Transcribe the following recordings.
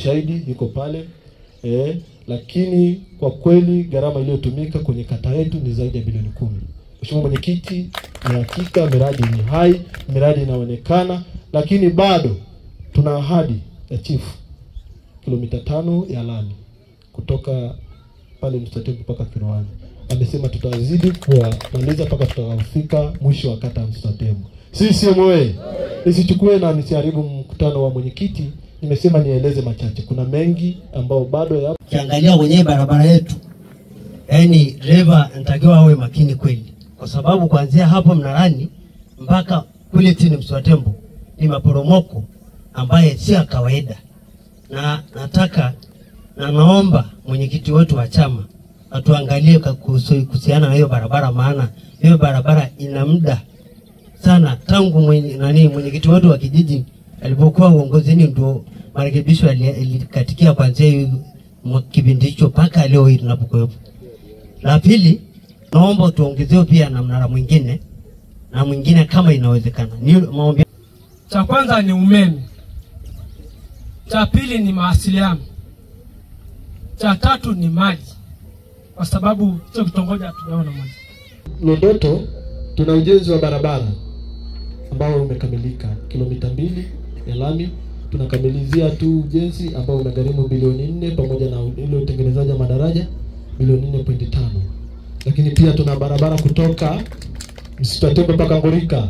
shahidi yuko pale. Lakini kwa kweli gharama iliyotumika kwenye kata yetu ni zaidi ya bilioni 10. Mheshimiwa Mwenyekiti, ni hakika miradi ni hai, miradi inaonekana, lakini bado tuna ahadi ya chifu kilomita 5 ya lami kutoka pale Mstatemu mpaka Kiroani. Amesema tutazidi kumaliza mpaka tutakapofika mwisho wa kata Mstatemu. Sisi mwe nisichukue na nisiharibu mkutano wa mwenyekiti, nimesema nieleze machache. Kuna mengi ambao bado yapo. Kiangalia kwenye barabara yetu, yani driver natakiwa awe makini kweli, kwa sababu kuanzia hapo Mnarani mpaka kule chini Mstatemu ni maporomoko ambaye si kawaida. Na nataka na naomba mwenyekiti wetu wa chama atuangalie kuhusiana na hiyo barabara, maana hiyo barabara ina muda sana tangu mwenyekiti wetu wa kijiji alipokuwa uongozini ndio marekebisho yalikatikia kuanzia kipindi hicho mpaka leo hii tunapokuwepo. La pili, naomba tuongezewe pia na mnara mwingine na mwingine kama inawezekana. Ni maombi. Cha kwanza ni umeme. Cha pili ni mawasiliano. Cha tatu ni maji. Kwa sababu hicho kitongoja tunaona maji. Londoto tuna ujenzi wa barabara ambao umekamilika kilomita 2 ya lami. Tunakamilizia tu ujenzi ambao unagharimu bilioni 4 pamoja na ile utengenezaji wa madaraja bilioni 4.5. Lakini pia tuna barabara kutoka Mstatemu mpaka Ngorika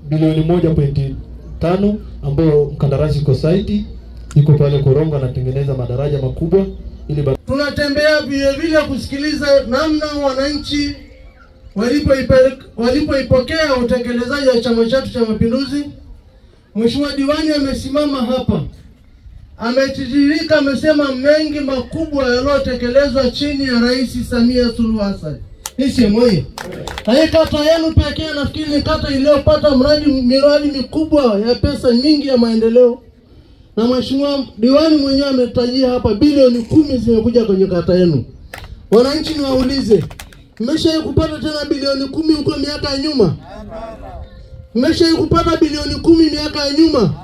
bilioni 1.5 ambao mkandarasi kwa site yuko pale Korongo anatengeneza madaraja makubwa ili tunatembea vile kusikiliza namna wananchi walipoipokea utekelezaji wa chama chetu cha Mapinduzi. Mheshimiwa diwani amesimama hapa, ametiririka, amesema mengi makubwa yaliyotekelezwa chini ya Rais Samia Suluhu Hassan. Hisi moyo. Hii kata yenu pekee nafikiri ni kata iliyopata miradi mikubwa ya pesa nyingi ya maendeleo. Na Mheshimiwa diwani mwenyewe ametajia hapa bilioni 10 zimekuja kwenye kata yenu. Wananchi niwaulize, mmeshawahi kupata tena bilioni 10 huko miaka ya nyuma? Mmeshawahi kupata bilioni 10 miaka ya nyuma?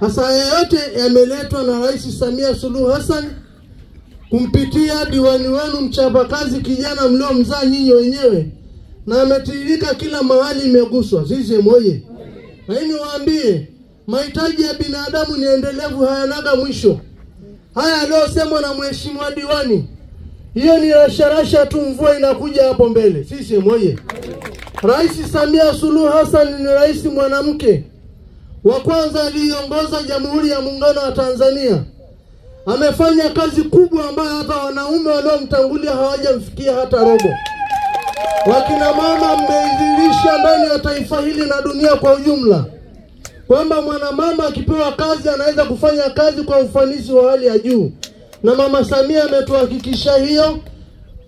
Hasa yote yameletwa na Rais Samia Suluhu Hassan kumpitia diwani wenu mchapakazi kijana mliomzaa nyinyi wenyewe, na ametiririka kila mahali, imeguswa. Sisi moye. Na hii niwaambie, mahitaji ya binadamu ni endelevu, hayanaga mwisho. Haya aliyosemwa na Mheshimiwa diwani, hiyo ni rasharasha tu, mvua inakuja hapo mbele. Sisi moye. Rais Samia Suluhu Hassan ni rais mwanamke wa kwanza aliongoza Jamhuri ya Muungano wa Tanzania. Amefanya kazi kubwa ambayo hata wanaume waliomtangulia hawajamfikia hata robo. Wakina mama mmeidhirisha ndani ya taifa hili na dunia kwa ujumla kwamba mwanamama akipewa kazi anaweza kufanya kazi kwa ufanisi wa hali ya juu. Na Mama Samia ametuhakikisha hiyo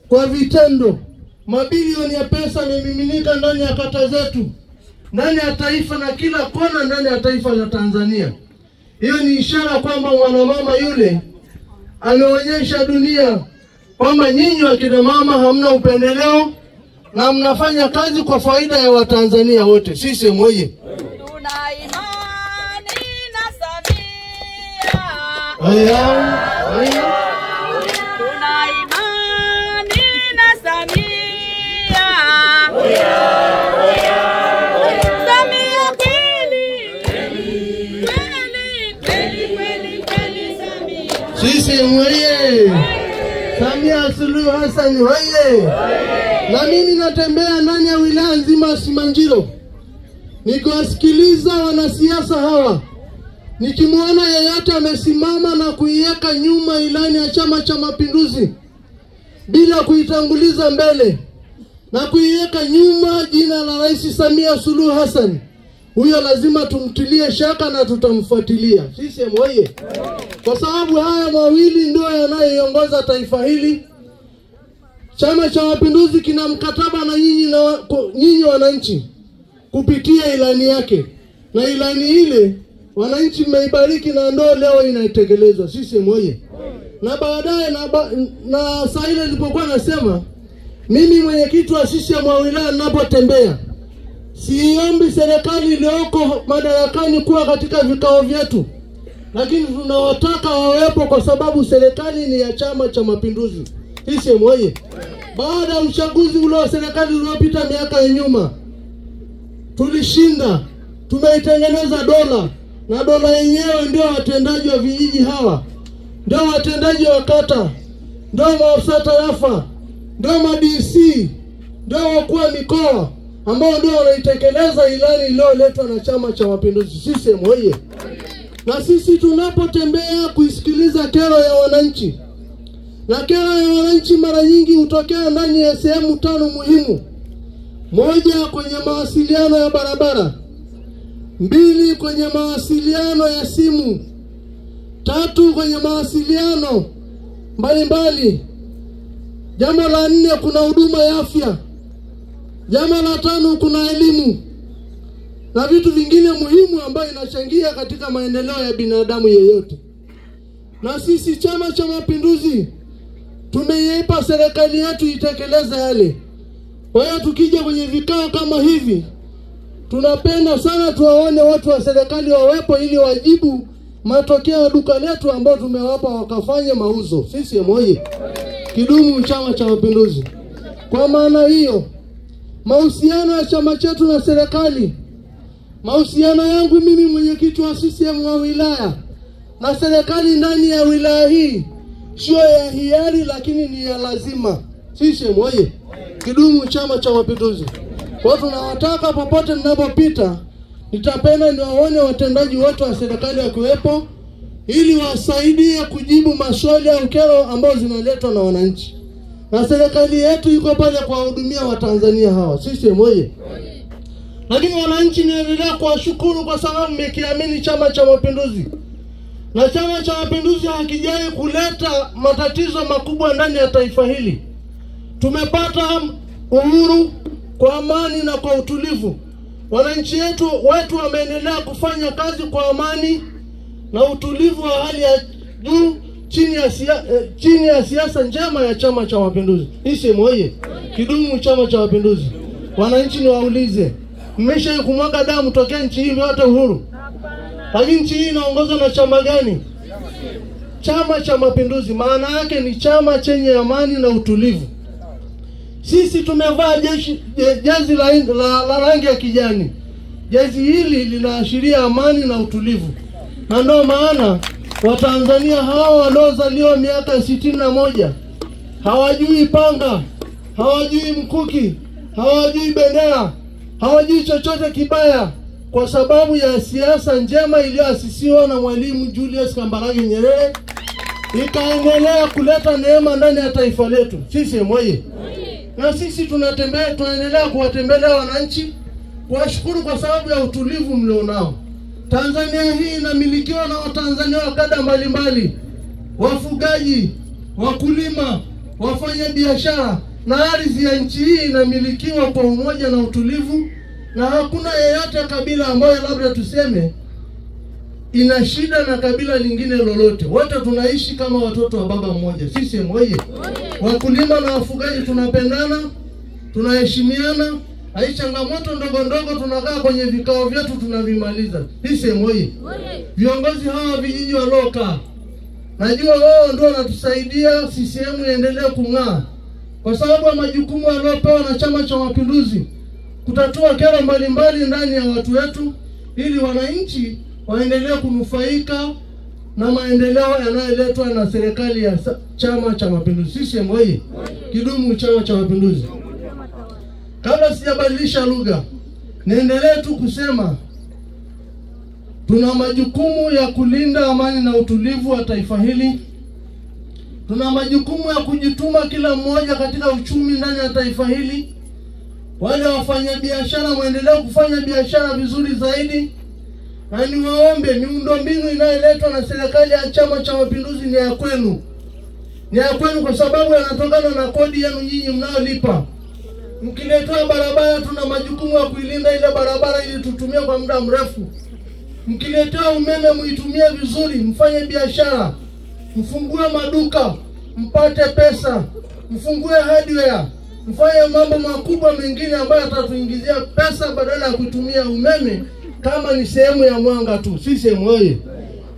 kwa vitendo. Mabilioni ya pesa yamemiminika ndani ya kata zetu, ndani ya taifa na kila kona ndani ya taifa la Tanzania. Hiyo ni ishara kwamba mwanamama yule ameonyesha dunia kwamba nyinyi wakina mama hamna upendeleo na mnafanya kazi kwa faida ya Watanzania wote. Sisi moye. Tuna imani na Samia. Tuna imani na Samia. Samia kweli. Kweli Samia. Sisi moye. Samia Suluhu Hassan hoye. Na mimi natembea ndani ya wilaya nzima Simanjiro, nikiwasikiliza wanasiasa hawa, nikimwona yeyote amesimama na kuiweka nyuma ilani ya Chama cha Mapinduzi bila kuitanguliza mbele na kuiweka nyuma jina la Rais Samia Suluhu Hassan, huyo lazima tumtilie shaka na tutamfuatilia. Sisi moye. Kwa sababu haya mawili ndio yanayoongoza taifa hili. Chama cha Mapinduzi kina mkataba na nyinyi wananchi kupitia ilani yake. Na ilani ile wananchi mmeibariki na ndio leo inaitekelezwa. Sisi moye. Na baadaye na saa ile nilipokuwa nasema, mimi mwenyekiti wa CCM wa wilaya ninapotembea, siombi serikali iliyoko madarakani kuwa katika vikao vyetu. lakini tunawataka wawepo kwa sababu serikali ni ya Chama cha Mapinduzi. CCM oyee! Baada ya uchaguzi ule wa serikali uliopita miaka ya nyuma, tulishinda, tumeitengeneza dola, na dola yenyewe ndio watendaji wa vijiji hawa, ndio watendaji wa kata, ndio maafisa tarafa, ndio ma-DC, ndio wakuu wa mikoa ambao ndio wanaitekeleza ilani iliyoletwa na Chama cha Mapinduzi. CCM oyee! Na sisi tunapotembea kuisikiliza kero ya wananchi, na kero ya wananchi mara nyingi hutokea ndani ya sehemu 5 muhimu. 1, kwenye mawasiliano ya barabara. 2, kwenye mawasiliano ya simu. 3, kwenye mawasiliano mbalimbali. Jambo la 4, kuna huduma ya afya. Jambo la 5, kuna elimu na vitu vingine muhimu ambayo inachangia katika maendeleo ya binadamu yeyote. Na sisi Chama cha Mapinduzi tumeipa serikali yetu itekeleze yale. Kwa hiyo tukija kwenye vikao kama hivi, tunapenda sana tuwaone watu wa serikali wawepo ili wajibu matokeo ya duka letu ambao tumewapa wakafanye mauzo. CCM oyee! Kidumu Chama cha Mapinduzi! Kwa maana hiyo, mahusiano ya chama chetu na serikali, mahusiano yangu mimi mwenyekiti wa CCM wa wilaya na serikali ndani ya wilaya hii sio ya hiari, lakini ni ya lazima. CCM oyee! Kidumu Chama cha Mapinduzi! Kwa tunawataka popote mnapopita, nitapenda niwaone watendaji wote wa serikali wakiwepo ili wasaidie kujibu maswali au kero ambazo zinaletwa na wananchi. Na serikali yetu iko pale kuwahudumia Watanzania hawa. CCM oyee! Lakini wananchi niendelea kuwashukuru kwa sababu mmekiamini Chama cha Mapinduzi. Na Chama cha Mapinduzi hakijai kuleta matatizo makubwa ndani ya taifa hili. Tumepata uhuru kwa amani na kwa utulivu. Wananchi wetu wameendelea kufanya kazi kwa amani na utulivu wa hali ya juu chini ya siasa njema ya Chama cha Mapinduzi. CCM oyee! Kidumu Chama cha Mapinduzi! Wananchi niwaulize, mmesha kumwaga damu tokea nchi hii yote uhuru? Lakini nchi hii inaongozwa na chama gani? Chama cha Mapinduzi. Maana yake ni chama chenye amani na utulivu. Sisi tumevaa jezi la rangi ya kijani. Jezi hili linaashiria amani na utulivu. Na ndio maana Watanzania hao waliozaliwa miaka 61 hawajui panga, hawajui mkuki, hawajui bendera, hawajui chochote kibaya, kwa sababu ya siasa njema iliyoasisiwa na Mwalimu Julius Kambarage Nyerere, ikaendelea kuleta neema ndani ya taifa letu. CCM oyee! Na sisi tunaendelea kuwatembelea wananchi, kuwashukuru kwa sababu ya utulivu mlionao. Tanzania hii inamilikiwa na Watanzania wa kada mbalimbali, wafugaji, wakulima, wafanya biashara, na ardhi ya nchi hii inamilikiwa kwa umoja na utulivu, na hakuna yeyote kabila ambayo labda tuseme ina shida na kabila lingine lolote. Wote tunaishi kama watoto wa baba mmoja. CCM oyee! Wakulima na wafugaji tunapendana, tunaheshimiana. Hai changamoto ndogo ndogo tunakaa kwenye vikao vyetu tunavimaliza. CCM oyee! Viongozi hawa vijiji waliokaa, najua wao ndio wanatusaidia CCM iendelee kung'aa, kwa sababu ya majukumu waliopewa na Chama cha Mapinduzi kutatua kero mbalimbali ndani ya watu wetu, ili wananchi waendelee kunufaika na maendeleo yanayoletwa na serikali ya Chama cha Mapinduzi. CCM oyee! Kidumu Chama cha Mapinduzi! Kabla sijabadilisha lugha, niendelee tu kusema tuna majukumu ya kulinda amani na utulivu wa taifa hili. Tuna majukumu ya kujituma kila mmoja katika uchumi ndani ya taifa hili. Wale wafanyabiashara muendelee kufanya biashara vizuri zaidi. Na niwaombe, miundombinu inayoletwa na serikali ya Chama cha Mapinduzi ni ya kwenu. Ni ya kwenu kwa sababu yanatokana na kodi yenu nyinyi mnaolipa. Mkiletea barabara, tuna majukumu ya kuilinda ile barabara ili tutumie kwa muda mrefu. Mkiletea umeme, muitumie vizuri, mfanye biashara, mfungue maduka, mpate pesa, mfungue hardware, mfanye mambo makubwa mengine ambayo yatatuingizia pesa badala ya kutumia umeme kama ni sehemu ya mwanga tu. CCM oyee!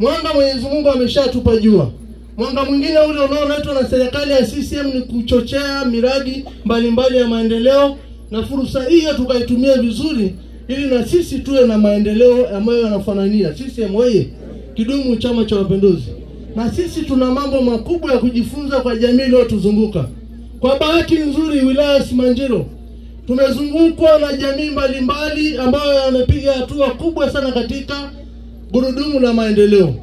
Mwanga Mwenyezi Mungu ameshatupa jua. Mwanga mwingine ule unaoletwa na serikali ya CCM ni kuchochea miradi mbalimbali ya maendeleo, na fursa hiyo tukaitumia vizuri ili na sisi tuwe na maendeleo ambayo yanafanania. CCM oye! Kidumu Chama cha Mapinduzi! Na sisi tuna mambo makubwa ya kujifunza kwa jamii iliyotuzunguka. Kwa bahati nzuri, wilaya ya Simanjiro tumezungukwa na jamii mbalimbali ambayo yamepiga hatua kubwa sana katika gurudumu la maendeleo.